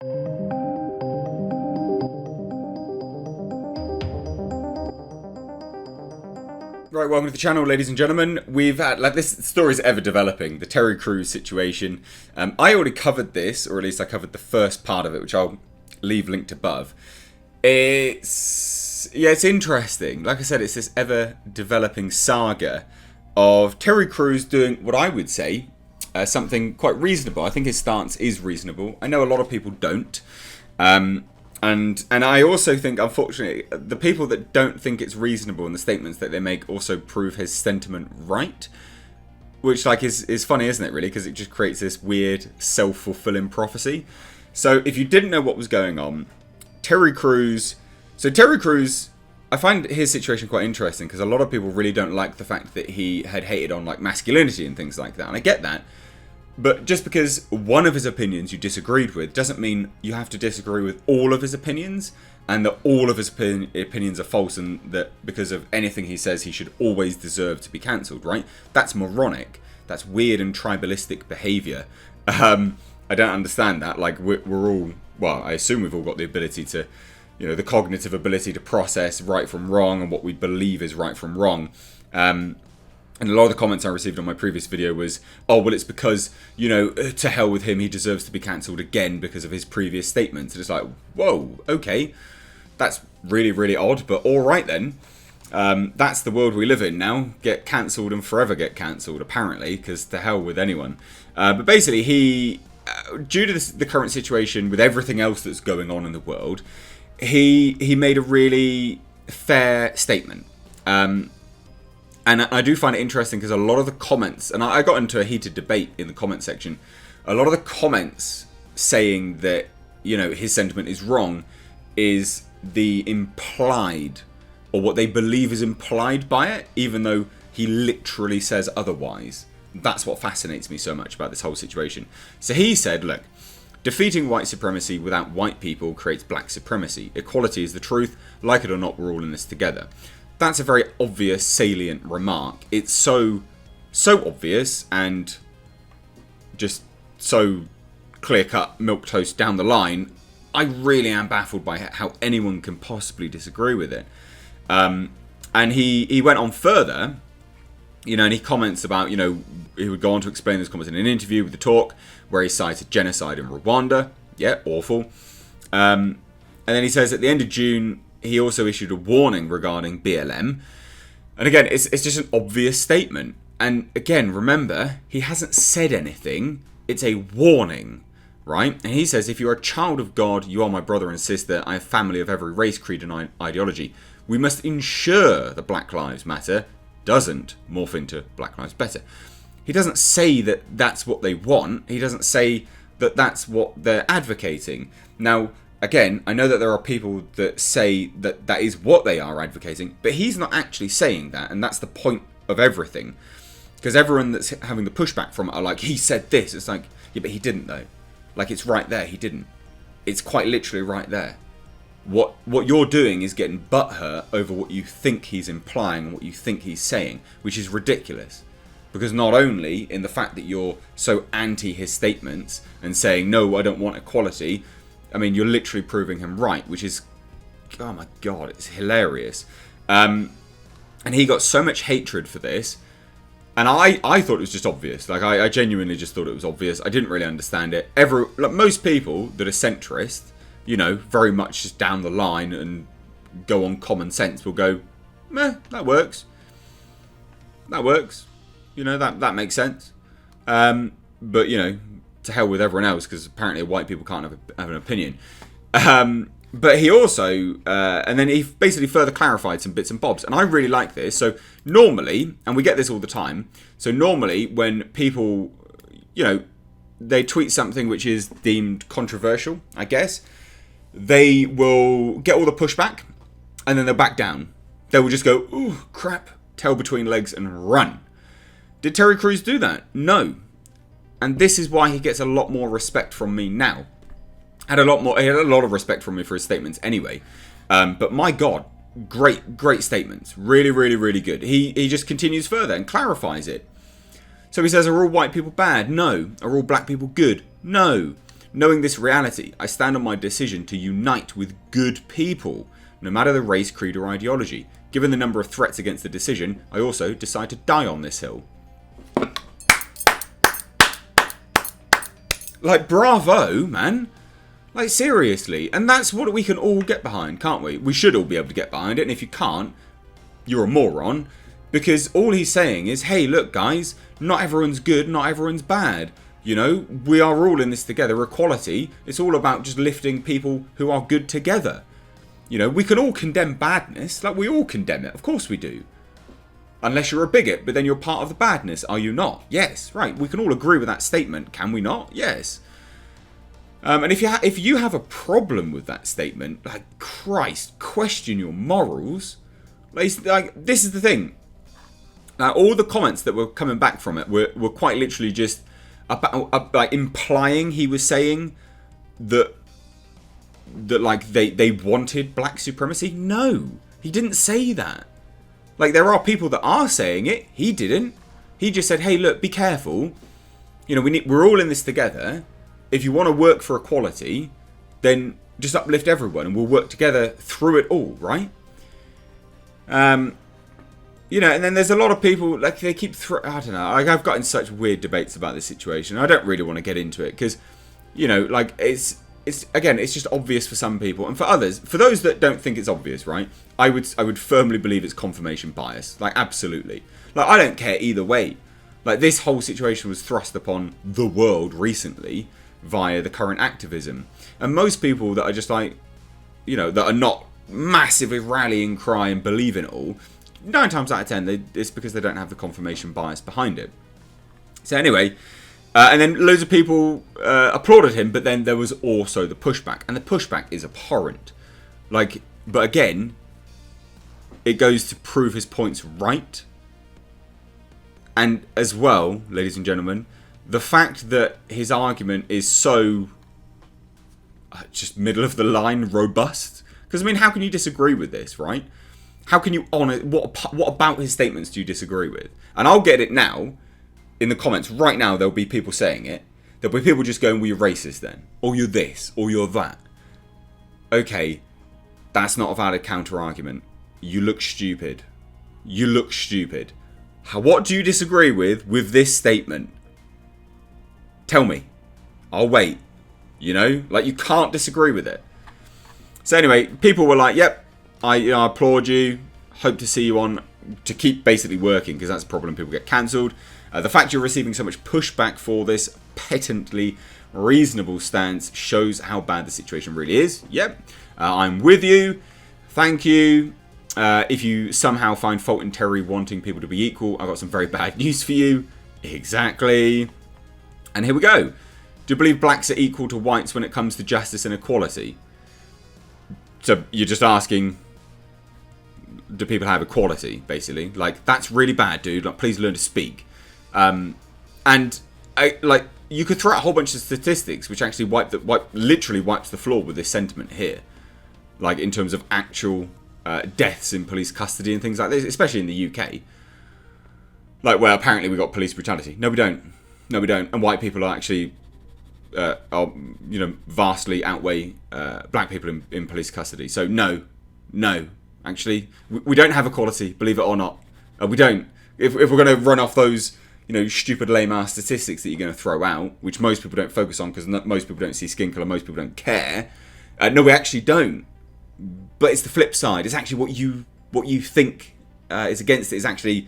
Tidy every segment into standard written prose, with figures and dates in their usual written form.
Right, welcome to the channel, ladies and gentlemen. We've had, this story is ever developing, the Terry Crews situation. I already covered this, or at least I covered the first part of it, which I'll leave linked above. It's interesting. Like I said, it's this ever developing saga of Terry Crews doing what I would say something quite reasonable. I think his stance is reasonable. I know a lot of people don't. And I also think, unfortunately, the people that don't think it's reasonable in the statements that they make also prove his sentiment right. Which, is funny, isn't it, really? Because it just creates this weird self-fulfilling prophecy. So, if you didn't know what was going on, Terry Crews... So, Terry Crews, I find his situation quite interesting because a lot of people really don't like the fact that he had hated on, masculinity and things like that. And I get that. But just because one of his opinions you disagreed with doesn't mean you have to disagree with all of his opinions, and that all of his opinions are false, and that because of anything he says he should always deserve to be cancelled, right? That's moronic. That's weird and tribalistic behaviour. I don't understand that. We're all... Well, I assume we've all got the ability to... the cognitive ability to process right from wrong and what we believe is right from wrong. And a lot of the comments I received on my previous video was, oh, well, it's because, to hell with him, he deserves to be cancelled again because of his previous statements. And it's like, whoa, okay, that's really, really odd, but all right then. That's the world we live in now. Get cancelled and forever get cancelled, apparently, because to hell with anyone. But basically, he, due to the current situation with everything else that's going on in the world, he made a really fair statement. And I do find it interesting because a lot of the comments, and I got into a heated debate in the comment section, a lot of the comments saying that, his sentiment is wrong is the implied, or what they believe is implied by it, even though he literally says otherwise. That's what fascinates me so much about this whole situation. So he said, look, defeating white supremacy without white people creates black supremacy. Equality is the truth. Like it or not, we're all in this together. That's a very obvious, salient remark. It's so obvious and just so clear-cut, milquetoast down the line. I really am baffled by how anyone can possibly disagree with it. And he went on further, and he comments about, he would go on to explain those comments in an interview with The Talk, where he cited genocide in Rwanda. Yeah, awful. And then he says at the end of June, he also issued a warning regarding BLM. And again, it's just an obvious statement. And again, remember, he hasn't said anything. It's a warning, right? And he says, if you're a child of God, you are my brother and sister. I have family of every race, creed, and ideology. We must ensure that Black Lives Matter doesn't morph into Black Lives Better. He doesn't say that that's what they want. He doesn't say that that's what they're advocating. Now, again, I know that there are people that say that that is what they are advocating, but he's not actually saying that, and that's the point of everything. Because everyone that's having the pushback from it are like, he said this. It's like, yeah, but he didn't though. It's right there, he didn't. It's quite literally right there. What you're doing is getting butthurt over what you think he's implying and what you think he's saying, which is ridiculous. Because not only in the fact that you're so anti his statements and saying, no, I don't want equality, I mean, you're literally proving him right, which is, oh my god, it's hilarious. And he got so much hatred for this, and I thought it was just obvious. I genuinely just thought it was obvious. I didn't really understand it. Most people that are centrist, very much just down the line and go on common sense will go, meh, that works. That works. That makes sense. But, to hell with everyone else, because apparently white people can't have an opinion. But he also, and then he basically further clarified some bits and bobs. And I really like this. So normally, and we get this all the time, so normally when people, they tweet something which is deemed controversial, I guess, they will get all the pushback and then they'll back down. They will just go, ooh, crap, tail between legs and run. Did Terry Crews do that? No. And this is why he gets a lot more respect from me now. He had a lot of respect from me for his statements anyway. But my God, great statements. Really, really, really good. He just continues further and clarifies it. So he says, are all white people bad? No. Are all black people good? No. Knowing this reality, I stand on my decision to unite with good people, no matter the race, creed or ideology. Given the number of threats against the decision, I also decide to die on this hill. Like, bravo, man. Like, seriously. And that's what we can all get behind, can't we? We should all be able to get behind it. And if you can't, you're a moron. Because all he's saying is, hey, look, guys, not everyone's good, not everyone's bad. You know, we are all in this together. Equality, it's all about just lifting people who are good together. You know, we can all condemn badness. Like, we all condemn it. Of course we do. Unless you're a bigot, but then you're part of the badness. Are you not? Yes. Right. We can all agree with that statement. Can we not? Yes. And if you have a problem with that statement, like, Christ, question your morals. Like, this is the thing. Now, all the comments that were coming back from it were quite literally just about, like, implying he was saying that like they wanted black supremacy. No, he didn't say that. Like, there are people that are saying it. He didn't. He just said, hey, look, be careful. You know, we're all in this together. If you want to work for equality, then just uplift everyone and we'll work together through it all, right? You know, and then there's a lot of people, like, they keep I don't know. Like, I've gotten such weird debates about this situation. I don't really want to get into it because, you know, like, it's again, it's just obvious for some people, and for others, for those that don't think it's obvious, right? I would firmly believe it's confirmation bias, like, absolutely. Like, I don't care either way. Like, this whole situation was thrust upon the world recently via the current activism, and most people that are just like, you know, that are not massively rallying cry and believe in it all, 9 times out of 10, it's because they don't have the confirmation bias behind it. So anyway. And then loads of people applauded him, but then there was also the pushback. And the pushback is abhorrent. Like, but again, it goes to prove his points right. And as well, ladies and gentlemen, the fact that his argument is so just middle of the line robust. Because, I mean, how can you disagree with this, right? How can you honour... What about his statements do you disagree with? And I'll get it now. In the comments right now, there'll be people saying it. There'll be people just going, well, you're racist then. Or you're this. Or you're that. Okay. That's not a valid counter-argument. You look stupid. You look stupid. What do you disagree with this statement? Tell me. I'll wait. You know? Like, you can't disagree with it. So anyway, people were like, yep, I applaud you. Hope to see you on... To keep basically working, because that's a problem. People get cancelled. The fact you're receiving so much pushback for this patently reasonable stance shows how bad the situation really is. Yep, I'm with you. Thank you. If you somehow find fault in Terry wanting people to be equal, I've got some very bad news for you. Exactly. And here we go. Do you believe blacks are equal to whites when it comes to justice and equality? So you're just asking, do people have equality, basically? Like, that's really bad, dude. Like, please learn to speak. And like, you could throw out a whole bunch of statistics which actually literally wipes the floor with this sentiment here, like, in terms of actual deaths in police custody and things like this, especially in the UK. Like, well, apparently we got police brutality. No, we don't. No, we don't. And white people are actually, you know, vastly outweigh black people in police custody. So no, actually, we don't have equality. Believe it or not, we don't. If we're going to run off those, you know, stupid lame-ass statistics that you're going to throw out, which most people don't focus on because most people don't see skin colour, most people don't care. No, we actually don't. But it's the flip side. It's actually what you think is against it is actually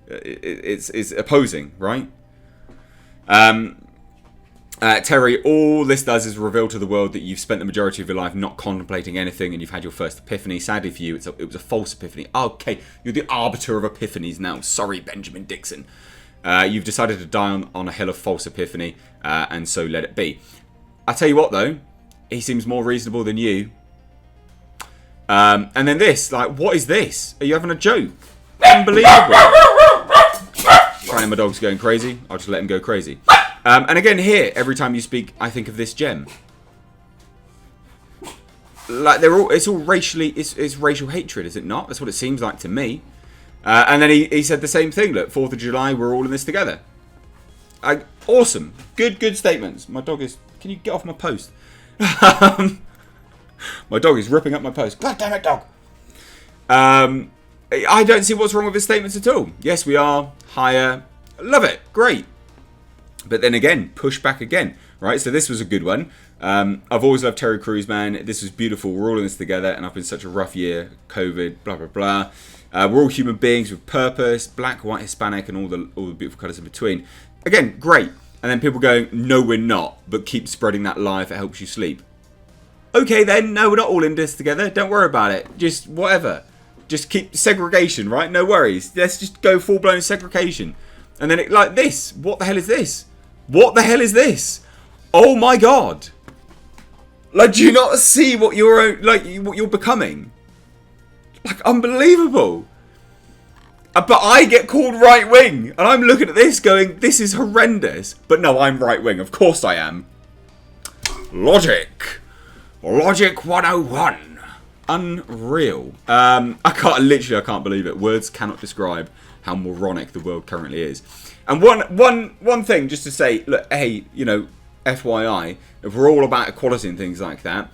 it's opposing, right? Terry, all this does is reveal to the world that you've spent the majority of your life not contemplating anything and you've had your first epiphany. Sadly for you, it was a false epiphany. Okay, you're the arbiter of epiphanies now. Sorry, Benjamin Dixon. You've decided to die on a hill of false epiphany, and so let it be. I tell you what, though, he seems more reasonable than you. And then this, like, what is this? Are you having a joke? Unbelievable. Apparently my dog's going crazy. I'll just let him go crazy. And again here, every time you speak, I think of this gem. Like, it's all racially, it's racial hatred, is it not? That's what it seems like to me. And then he said the same thing. Look, 4th of July, we're all in this together. Awesome. Good statements. My dog is... Can you get off my post? My dog is ripping up my post. God damn it, dog. I don't see what's wrong with his statements at all. Yes, we are higher. Love it. Great. But then again, push back again. Right? So this was a good one. I've always loved Terry Crews, man. This was beautiful. We're all in this together. And I've been such a rough year. COVID, blah, blah, blah. We're all human beings with purpose. Black, white, Hispanic, and all the beautiful colours in between. Again, great. And then people going, no, we're not. But keep spreading that lie if it helps you sleep. Okay then, no, we're not all in this together. Don't worry about it. Just whatever. Just keep segregation, right? No worries. Let's just go full-blown segregation. And then like this. What the hell is this? What the hell is this? Oh my god. Like, do you not see what you're what you're becoming? Like, unbelievable. But I get called right-wing. And I'm looking at this going, this is horrendous. But no, I'm right-wing. Of course I am. Logic 101. Unreal. I can't believe it. Words cannot describe how moronic the world currently is. And one thing just to say, look, hey, you know, FYI, if we're all about equality and things like that,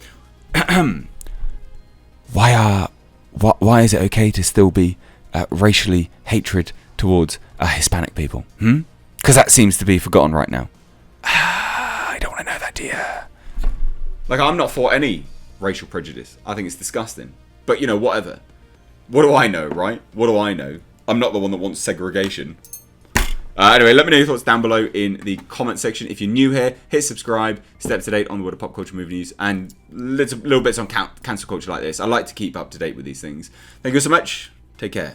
why is it okay to still be racially hatred towards Hispanic people? Because that seems to be forgotten right now. I don't want to know that, dear. Like, I'm not for any racial prejudice. I think it's disgusting. But, you know, whatever. What do I know, right? What do I know? I'm not the one that wants segregation. Anyway, let me know your thoughts down below in the comment section. If you're new here, hit subscribe, stay up to date on the world of pop culture, movie news, and little bits on cancel culture like this. I like to keep up to date with these things. Thank you so much. Take care.